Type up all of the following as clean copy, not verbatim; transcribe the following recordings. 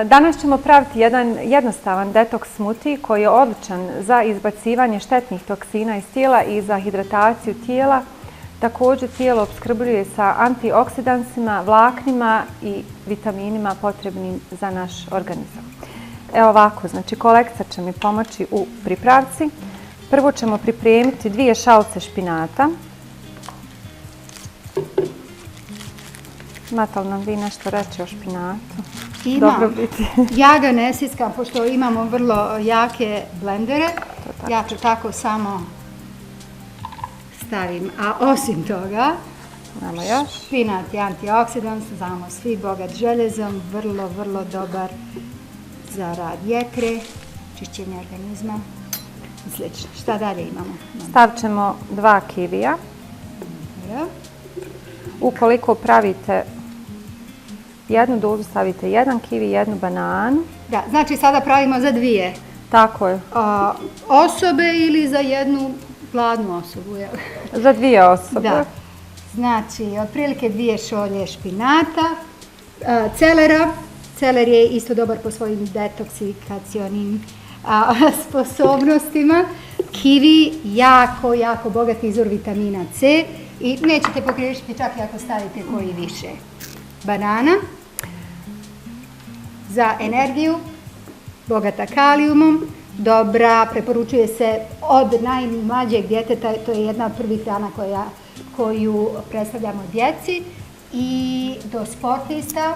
Danas ćemo praviti jedan jednostavan detoks smoothie koji je odličan za izbacivanje štetnih toksina iz tijela i za hidrataciju tijela. Također tijelo opskrbljuje sa antioksidansima, vlaknima i vitaminima potrebnim za naš organizam. Evo ovako, znači kolegica će mi pomoći u pripravci. Prvo ćemo pripremiti 2 šalice špinata. Imate li nam vi nešto reći o špinatu? Imam. Ja ga ne siskam, pošto imamo vrlo jake blendere. Ja ću tako samo stavim. A osim toga, špinat je antioksidans, znamo svi, bogat željezom, vrlo, vrlo dobar za rad jekre, čišćenje organizma i slično. Šta dalje imamo? Stavit ćemo 2 kivija. Ukoliko pravite jednu dozu, stavite 1 kivi, 1 bananu. Da, znači sada pravimo za 2. Tako je. Osobe ili za jednu gladnu osobu? Za 2 osobe. Da. Znači, otprilike 2 šolje špinata, celera. Celer je isto dobar po svojim detoksikacionim sposobnostima. Kivi, jako, jako bogat izvor vitamina C i nećete pogriješiti čak i ako stavite koji više. Banana, za energiju, bogata kalijumom, dobra, preporučuje se od najmlađeg djeteta, to je jedna od prvih hrana koju predstavljamo djeci, i do sportista,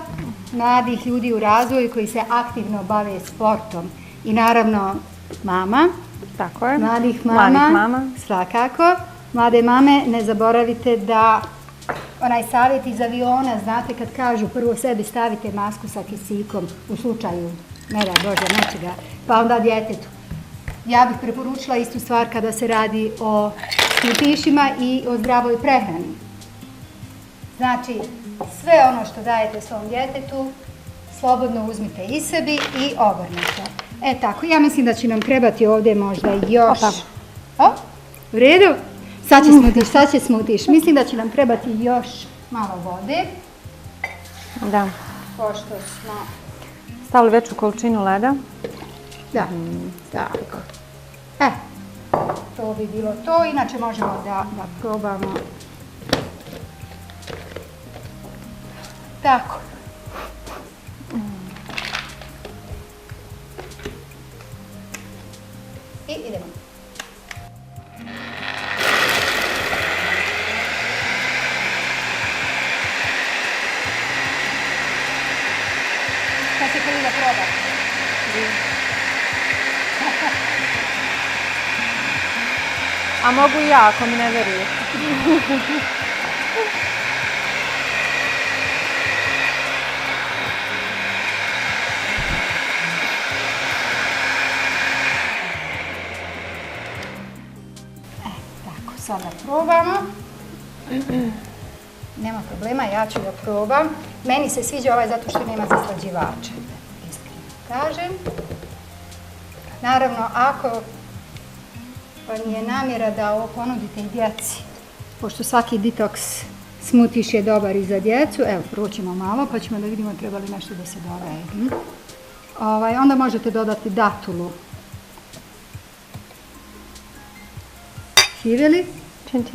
mladih ljudi u razvoju koji se aktivno bave sportom. I naravno mama, tako je. Mladih mama, svakako. Mlade mame, ne zaboravite da onaj savjet iz aviona, znate kad kažu prvo sebi stavite masku sa kisikom u slučaju, ne daj Bože, nečega, pa onda djetetu. Ja bih preporučila istu stvar kada se radi o smutišima i o zdravoj prehrani. Znači, sve ono što dajete svom djetetu, slobodno uzmite i sebi i obrnite. Tako, ja mislim da će nam trebati ovdje možda još... U redu? Sad će smutiš. Mislim da će nam trebati još malo vode. Da. Pošto smo... Stavili veću količinu leda? Da. Tako. To bi bilo to. Inače možemo da probamo. Tako. I idemo. Sad se prvi da proba. A mogu i ja, ako mi ne verujete. Sada probamo. Nema problema, ja ću da probam. Meni se sviđa ovaj zato što nema zaslađivača. Iskreno kažem. Naravno, ako vam je namjera da ovo ponudite i djeci, pošto svaki detoks smutiš je dobar i za djecu, evo, prvo ćemo malo pa ćemo da vidimo treba li nešto da se dodaje. Onda možete dodati datulu. Živjeli? Čin.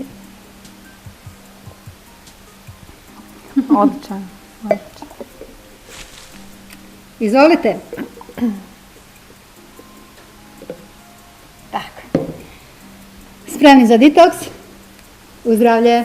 Odličan. Izvolite. Tako. Spremni za detoks? Uzdravlje.